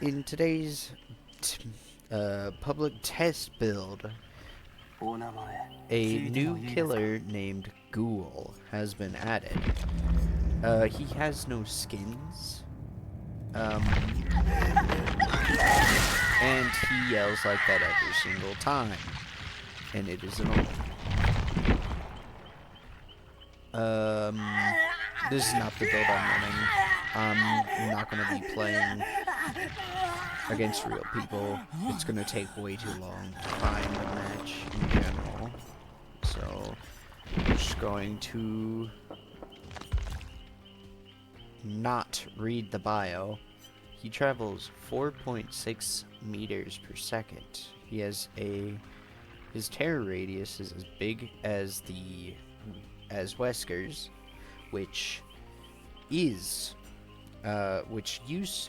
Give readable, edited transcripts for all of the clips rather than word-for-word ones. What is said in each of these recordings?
In today's public test build, a new killer named GHOUL has been added. He has no skins, um, and he yells like that every single time, and it is annoying. This is not the build I'm running. I'm not going to be playing against real people. It's going to take way too long to find a match in general. So, I'm just going to not read the bio. He travels 4.6 meters per second. He has his terror radius is as big as Wesker's, which used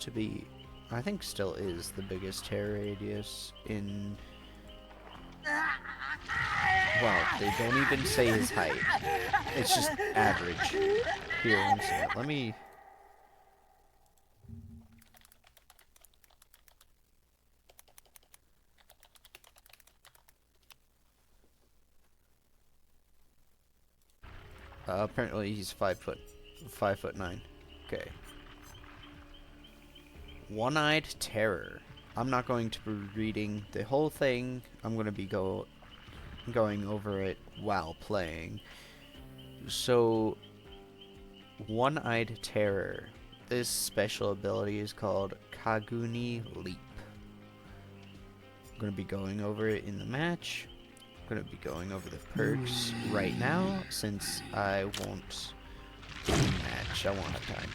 to be, I think still is, the biggest terror radius in... Well, they don't even say his height. It's just average. Here, one second. Let me... apparently he's 5'9". Okay. One-eyed terror. I'm not going to be reading the whole thing. I'm going to be going over it while playing. So, one-eyed terror. This special ability is called Kaguni Leap. I'm going to be going over it in the match. I'm going to be going over the perks right now, since I won't match. I won't have time.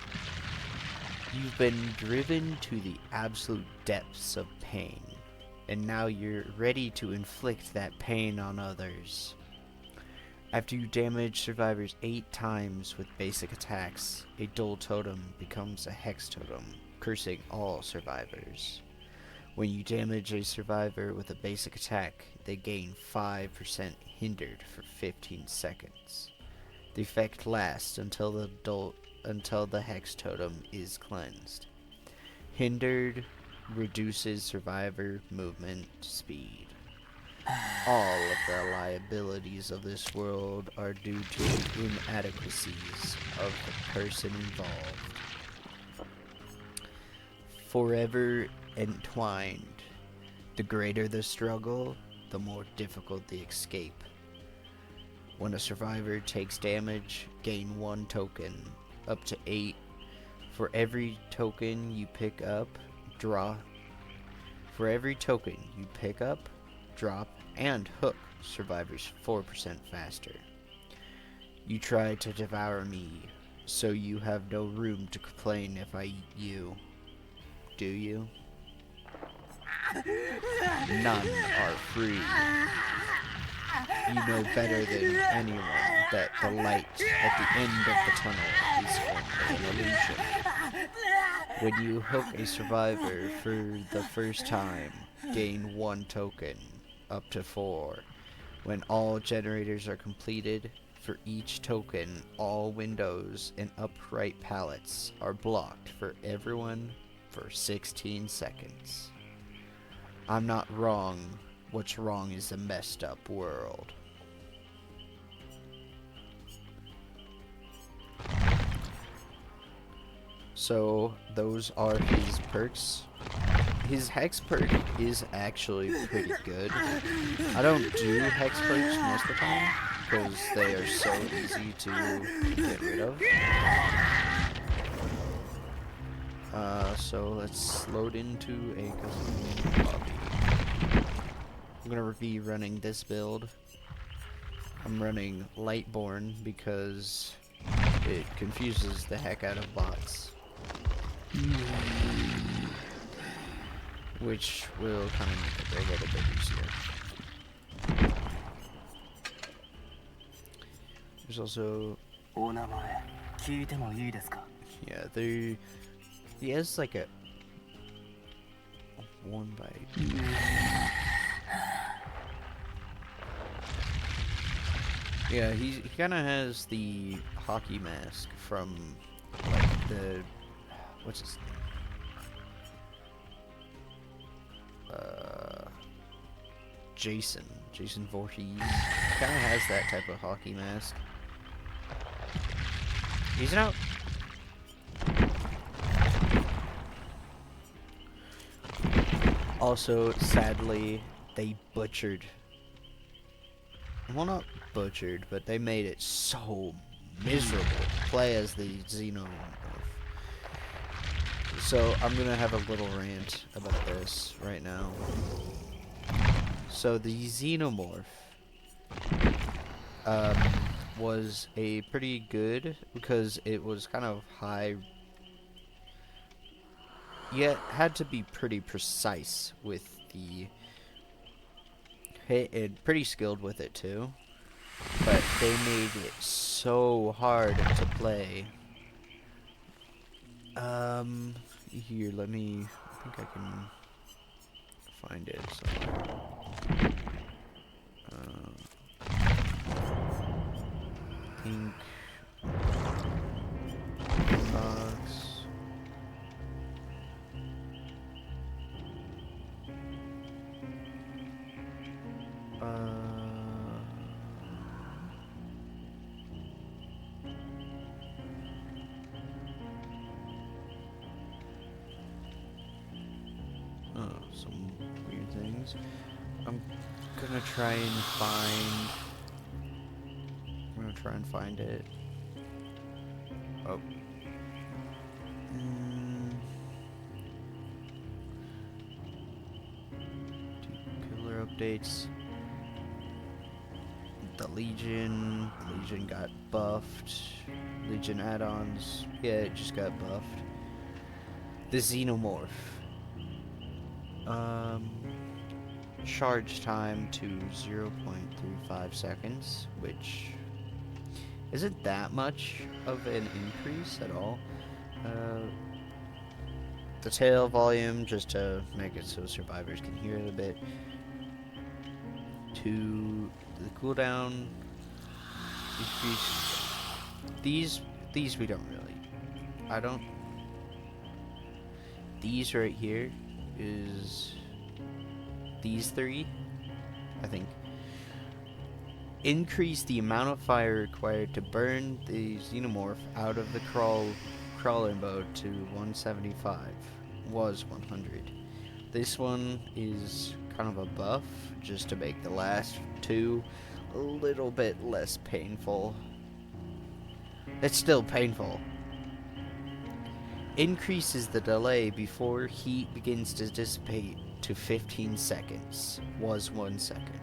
You've been driven to the absolute depths of pain, and now you're ready to inflict that pain on others. After you damage survivors 8 times with basic attacks, a dual totem becomes a hex totem, cursing all survivors. When you damage a survivor with a basic attack, they gain 5% hindered for 15 seconds. The effect lasts until the hex totem is cleansed. Hindered reduces survivor movement speed. All of the liabilities of this world are due to the inadequacies of the person involved. Forever entwined. The greater the struggle, the more difficult the escape. When a survivor takes damage, gain 1 token, up to 8. For every token you pick up, drop. For every token you pick up, drop, and hook survivors 4% faster. You try to devour me, so you have no room to complain if I eat you. Do you? None are free. You know better than anyone that the light at the end of the tunnel is only an illusion. When you hook a survivor for the first time, gain 1 token, up to 4. When all generators are completed, for each token, all windows and upright pallets are blocked for everyone for 16 seconds. I'm not wrong. What's wrong is a messed up world. So, those are his perks. His hex perk is actually pretty good. I don't do hex perks most of the time, because they are so easy to get rid of. So let's load into a custom lobby. I'm gonna be running this build. I'm running Lightborn because it confuses the heck out of bots, which will kind of make it a little bit easier. There's also, yeah, he has like a 1 by... Yeah, he kind of has the hockey mask from, like, what's his name? Jason. Jason Voorhees. Kind of has that type of hockey mask. He's out. Also, sadly, they butchered. Well, not butchered, but they made it so miserable to play as the Xenomorph. So, I'm gonna have a little rant about this right now. So, the Xenomorph was a pretty good, because it was kind of high, yet had to be pretty precise with the hit, and pretty skilled with it too. But they made it so hard to play. Here, I think I can find it somewhere. Pink box. Some weird things. I'm gonna try and find it. Oh. Killer updates. The Legion got buffed. Legion add-ons. Yeah, it just got buffed. The Xenomorph. Charge time to 0.35 seconds, which isn't that much of an increase at all. The tail volume, just to make it so survivors can hear it a bit. To the cooldown increase. These we don't really. These right here is these three, I think. Increase the amount of fire required to burn the Xenomorph out of the crawler mode to 175. Was 100. This one is kind of a buff, just to make the last two a little bit less painful. It's still painful. Increases the delay before heat begins to dissipate to 15 seconds. Was 1 second.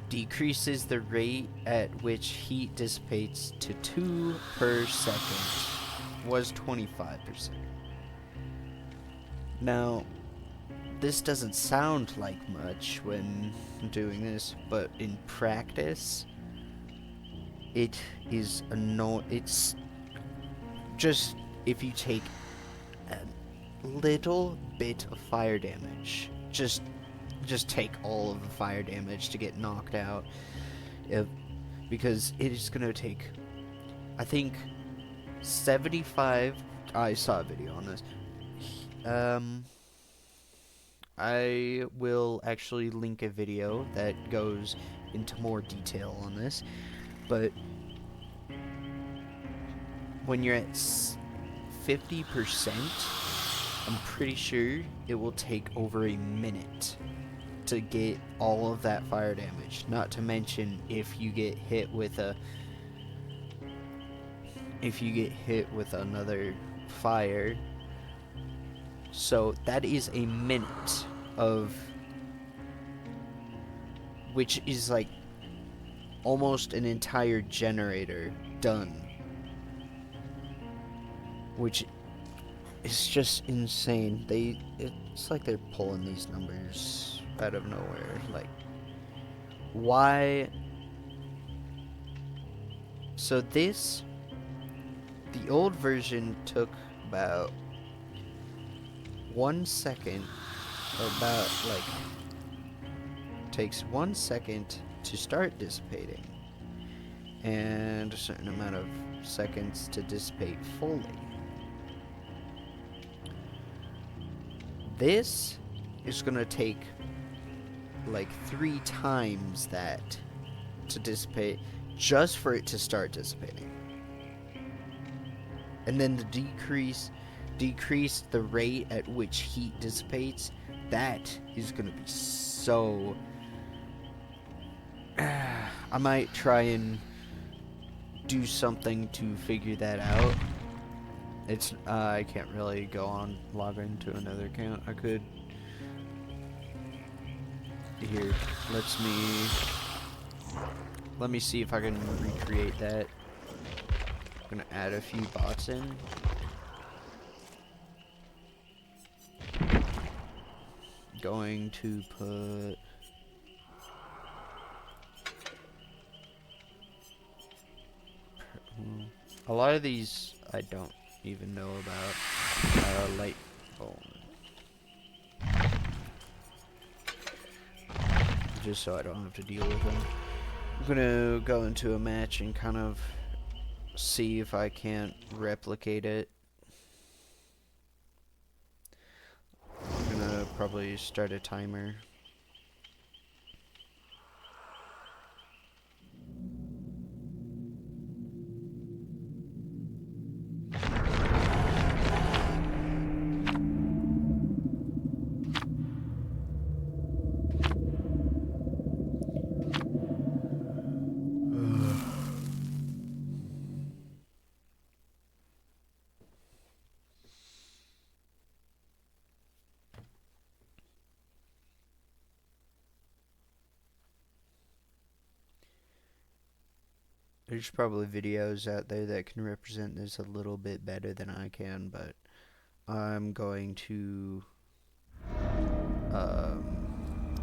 Decreases the rate at which heat dissipates to 2 per second. Was 25%. Now, this doesn't sound like much when doing this, but in practice, it is it's just if you take a little bit of fire damage, just take all of the fire damage to get knocked out, because it is going to take, I think, 75. I saw a video on this. I will actually link a video that goes into more detail on this, but when you're at 50%, I'm pretty sure it will take over a minute to get all of that fire damage. Not to mention if you get hit with another fire. So that is a minute of, which is like almost an entire generator done, which is just insane. It's like they're pulling these numbers out of nowhere. Like, why? So the old version took about 1 second, takes 1 second to start dissipating, and a certain amount of seconds to dissipate fully. This is gonna take like 3 times that to dissipate, just for it to start dissipating. And then the decrease the rate at which heat dissipates. That is gonna be so. I might try and do something to figure that out. It's I can't really log into another account. I could. Here, let me see if I can recreate that. I'm gonna add a few bots in. Going to put a lot of these I don't even know about. Light bulb. Just so I don't have to deal with them. I'm gonna go into a match and kind of see if I can't replicate it. I'm gonna probably start a timer. There's probably videos out there that can represent this a little bit better than I can, but I'm going to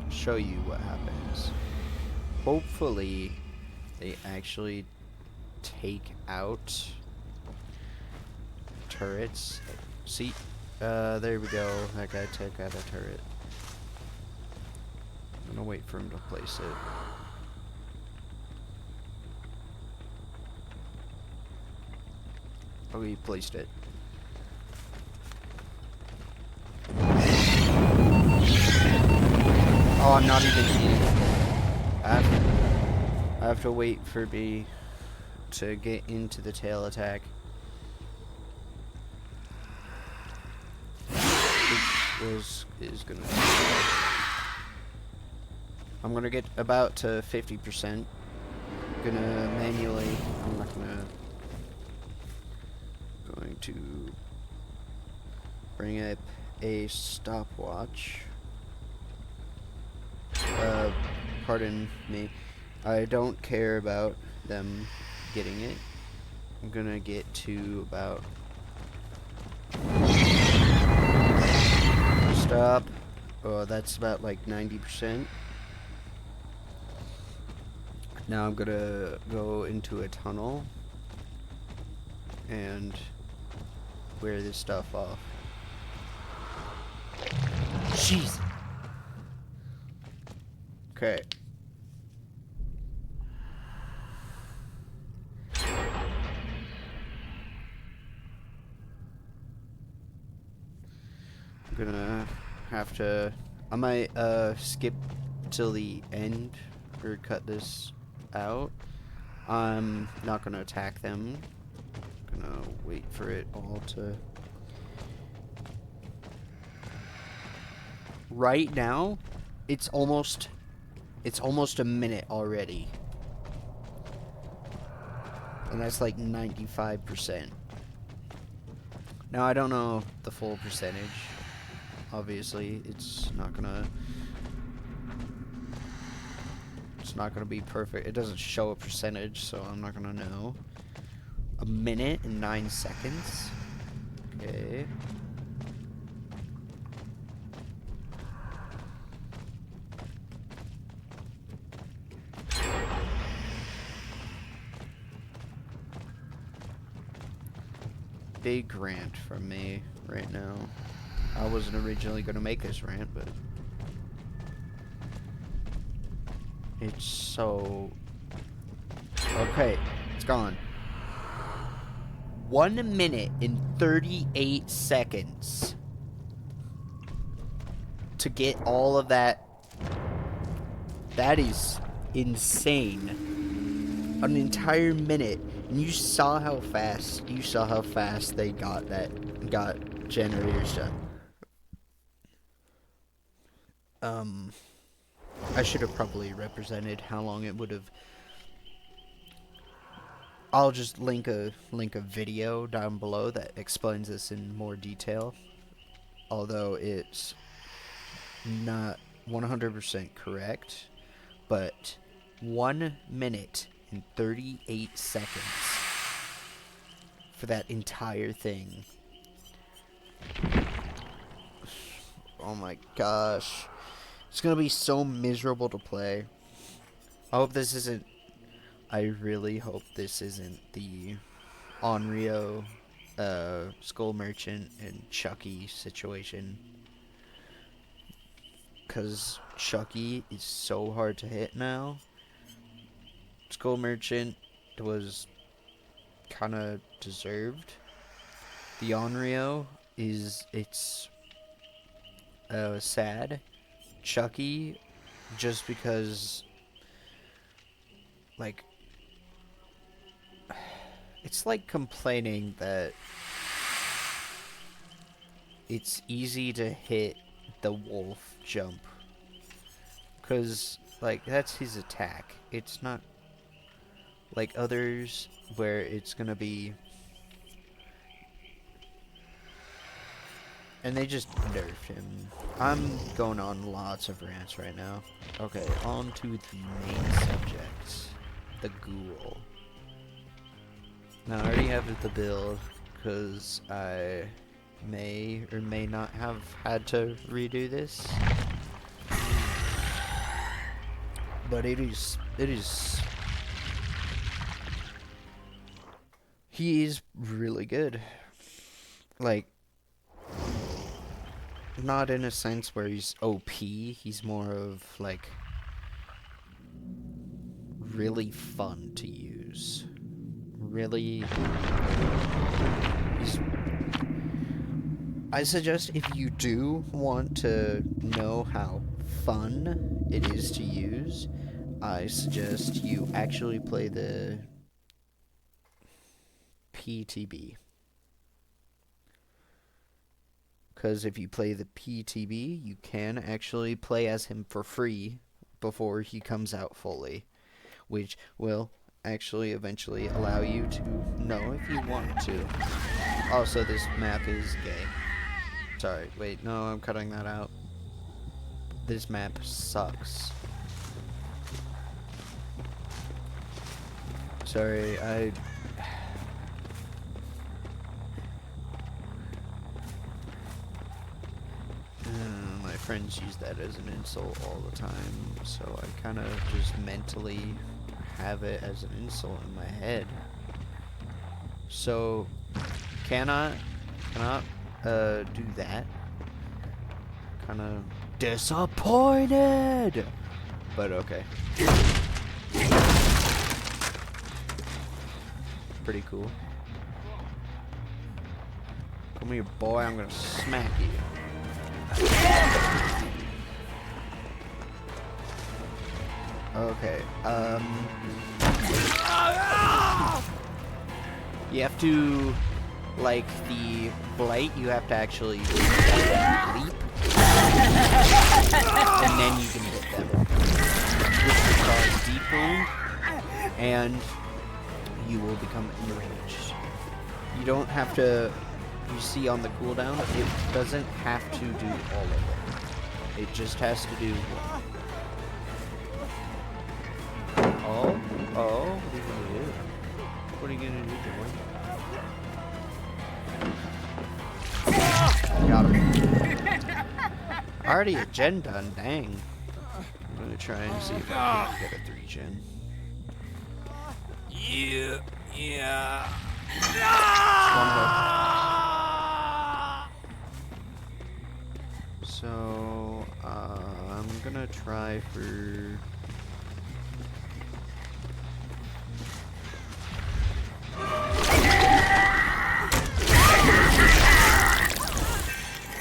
show you what happens. Hopefully, they actually take out turrets. See, there we go. That guy took out a turret. I'm gonna wait for him to place it. Oh, he placed it. Oh, I'm not even eating. I have to wait for B to get into the tail attack. Is gonna. I'm gonna get about to 50%. Gonna manually. I'm not gonna. Going to bring up a stopwatch. Pardon me. I don't care about them getting it. I'm gonna get to about. Stop. Oh, that's about like 90%. Now I'm gonna go into a tunnel and wear this stuff off. Jeez. Okay. I'm gonna have to. I might skip till the end or cut this out. I'm not gonna attack them. I'm gonna wait for it all to. Right now, it's almost a minute already. And that's like 95%. Now I don't know the full percentage. Obviously, it's not gonna be perfect. It doesn't show a percentage, so I'm not gonna know. A minute and 9 seconds. Okay. Big rant from me right now. I wasn't originally going to make this rant, but it's so... Okay, it's gone. 1 minute and 38 seconds to get all of that That is insane. An entire minute. And you saw how fast they got generators done. I should have probably represented how long it would have. I'll just link a video down below that explains this in more detail. Although it's not 100% correct, but 1 minute and 38 seconds for that entire thing. Oh my gosh. It's gonna be so miserable to play. I really hope this isn't the Onryo, Skull Merchant, and Chucky situation. Because Chucky is so hard to hit now. Skull Merchant was kind of deserved. The Onryo it's sad. Chucky, just because, like, it's like complaining that it's easy to hit the wolf jump. Because, like, that's his attack. It's not like others where it's gonna be... And they just nerfed him. I'm going on lots of rants right now. Okay, on to the main subject. The GHOUL. Now, I already have the build, because I may or may not have had to redo this. But it is... He is really good. Like, not in a sense where he's OP, he's more of, like, really fun to use. Really... I suggest if you do want to know how fun it is to use, I suggest you actually play the PTB. Because if you play the PTB, you can actually play as him for free before he comes out fully, which will actually eventually allow you to know if you want to. Also, this map is gay. Sorry, wait, no, I'm cutting that out. This map sucks. Sorry, my friends use that as an insult all the time, so I kind of just mentally have it as an insult in my head. So, cannot do that. Kind of disappointed, but okay. Pretty cool. Come here, boy. I'm gonna smack you. Okay. You have to, like the blight, you have to actually leap, and then you can hit them. Which will cause deep wound, and you will become enraged. You don't have to, you see on the cooldown, it doesn't have to do all of it. It just has to do one. Oh, what are you gonna do? Got him. Already a gen done, dang. I'm gonna try and see if I can get a 3-gen. Yeah. So, I'm gonna try for...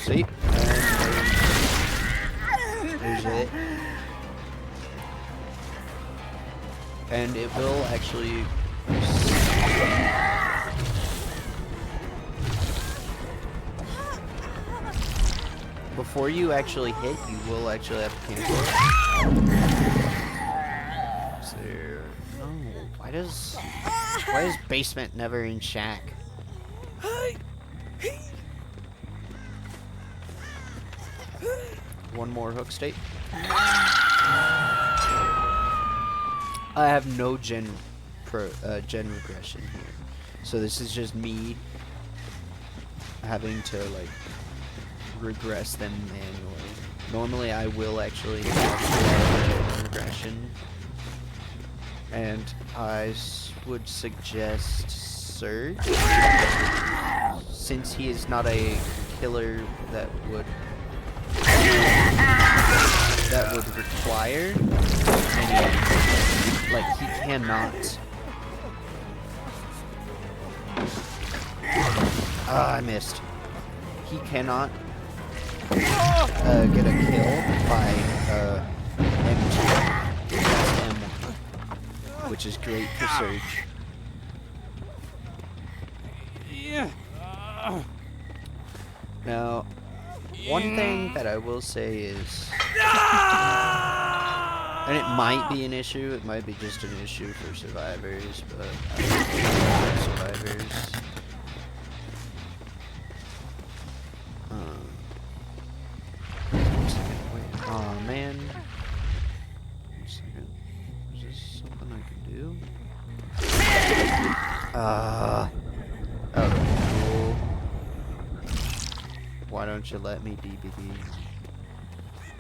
See? There's it. And it will actually... Before you actually hit, you will actually have to cancel it. Is there... No. Why does basement never in shack? One more hook state. I have no gen regression here, so this is just me having to like regress them manually. Normally, I will actually have gen regression, and I would suggest Surge, since he is not a killer that would require any, like, he cannot. I missed. He cannot get a kill by M2. That's M1, which is great for Surge. Now, one thing that I will say is, and it might be an issue, it might be just an issue for survivors, but survivors. Oh man. One second. Is this something I can do? Okay, cool. Why don't you let me DBD?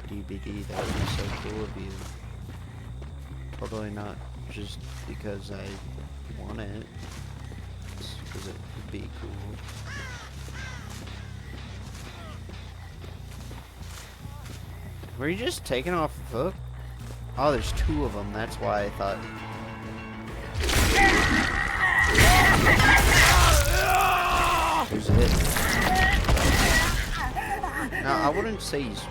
DBD, that would be so cool of you. Totally not just because I want it. It's because it would be cool. Were you just taking off a hook? Oh, there's two of them. That's why I thought. There's a hit. Now, I wouldn't say he's...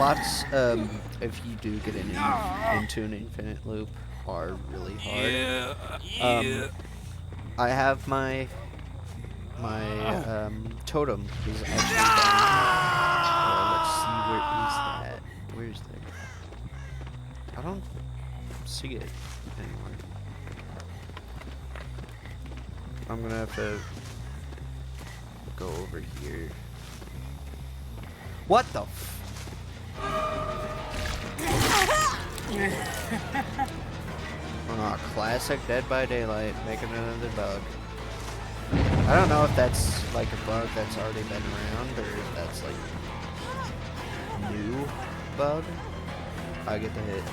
Bots, if you do get into an infinite loop, are really hard. I have my totem is actually down. Let's see, where is that? Where's that? I don't see it anywhere. I'm gonna have to go over here. What the f- classic Dead by Daylight, making another bug. I don't know if that's like a bug that's already been around, or if that's like new bug. I get the hit.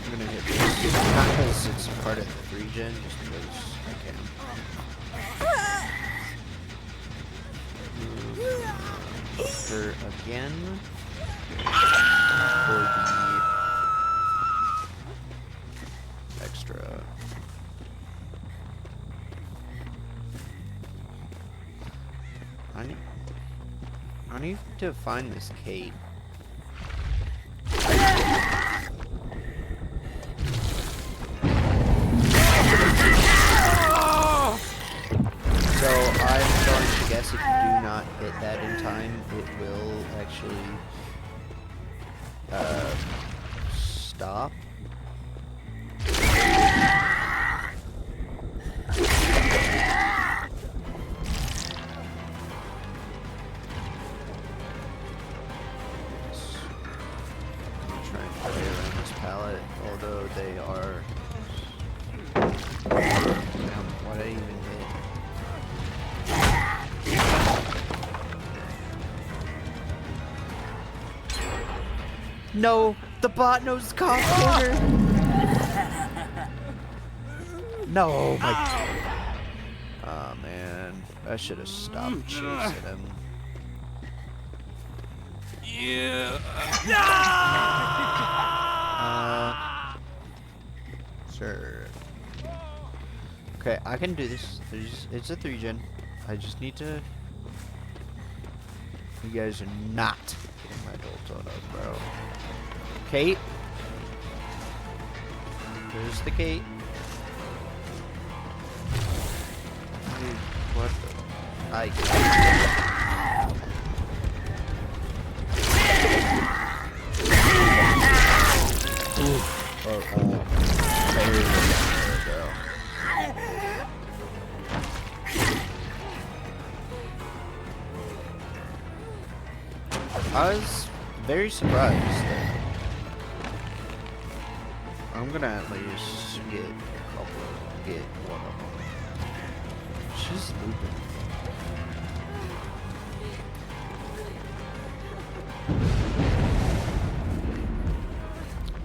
I'm gonna hit this. Not because it's part of the regen, just because I can. Her again for the extra. I need to find this Kate. So I'm going to guess if you do not hit that in time, it will actually stop. I'm trying to play around this palette, although they are. Damn, why did I even hit? No, the bot knows the cost order. No, my. Oh man, I should have stopped chasing him. Yeah. Okay, I can do this. It's a 3-gen. I just need to... You guys are not getting my Doltono, bro. Kate? There's the gate. Dude, what the... Ooh. There we go. I was very surprised that I'm gonna at least get one of them. She's looping.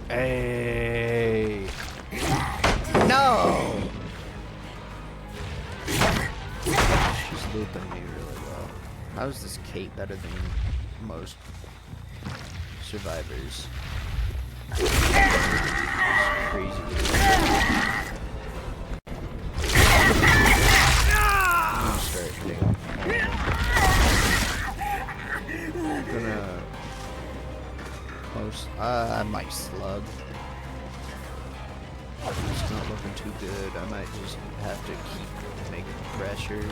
Hey. No! She's looping me really well. How is this Kate better than most survivors? It's crazy. I'm gonna start hitting. I'm gonna post. I might slug. It's not looking too good. I might just have to keep making pressure.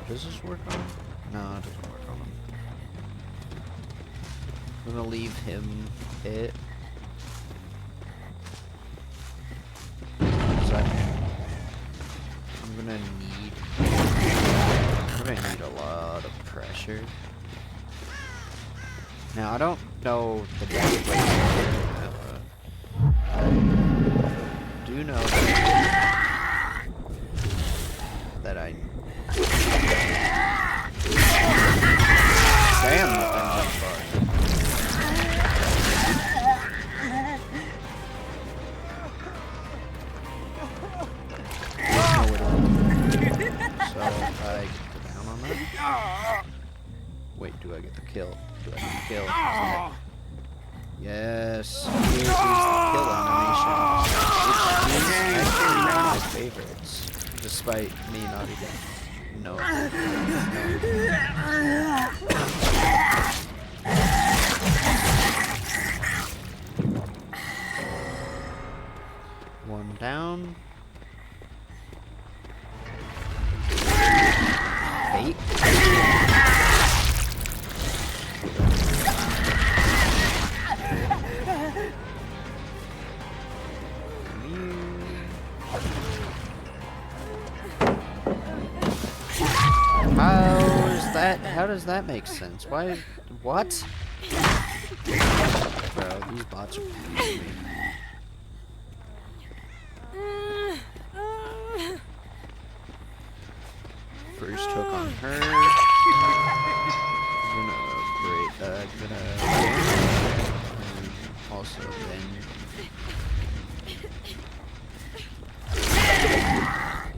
Does this work on him? No, it doesn't work on him. I'm gonna leave him hit. I'm gonna need a lot of pressure. Now I don't know the best way to do it. I do know that I damn that thing's far. So I get the down on that. Wait, do I get the kill? Do I get the kill? Yes. Here is the kill animation. It's actually one of my favorites, despite me not even knowing. One down. 8. How does that make sense? Why? What? Bro, these bots are confusing me. First hook on her. Also then.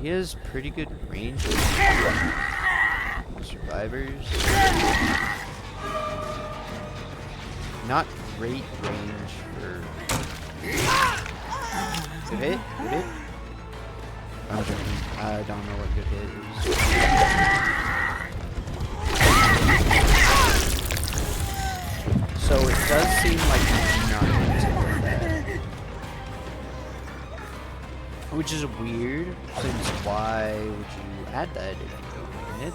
He has pretty good range. Survivors. Not great range for. Good hit? Good hit? I'm joking. I don't know what good hit is. So it does seem like he's not going to take that. Which is weird, since why would you add that if you don't make a hit?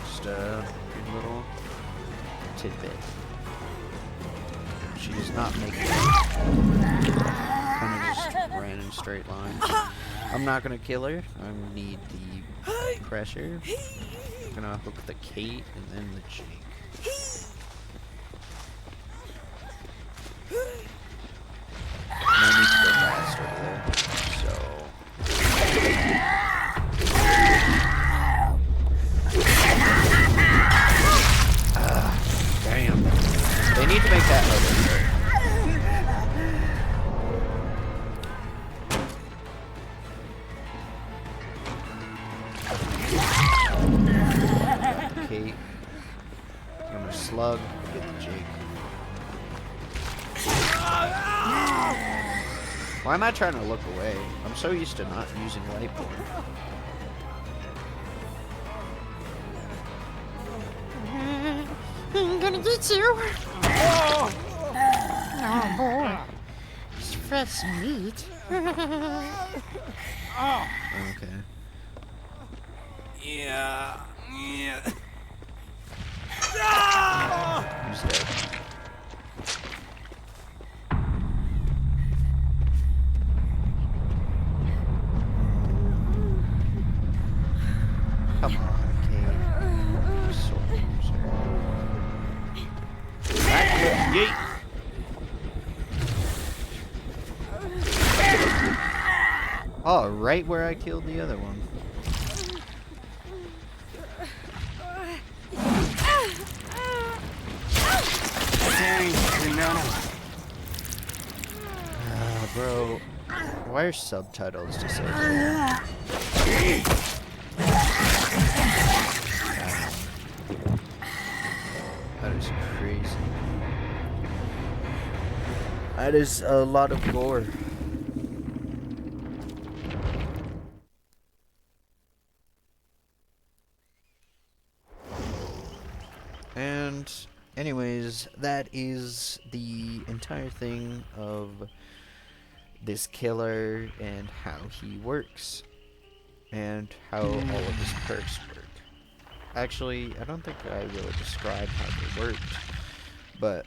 Just a good little tidbit. She does not make it. Kind of just ran in a straight line. I'm not gonna kill her. I need the pressure. I'm gonna hook the Kate and then the Jake. And I need to go fast over there. Damn. They need to make that harder. Why am I trying to look away? I'm so used to not using light board. I'm gonna get you. Oh boy. It's fresh meat. Okay. Yeah. Who's dead? Come on, Kate. Sword user. Yeet! Oh, right where I killed the other one. Bro, why are subtitles disabled? That is crazy. That is a lot of gore. And anyways, that is the entire thing of this killer and how he works and how all of his perks work. Actually, I don't think I really described how they worked, but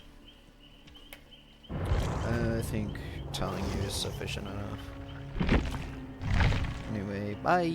I think telling you is sufficient enough. Anyway, bye!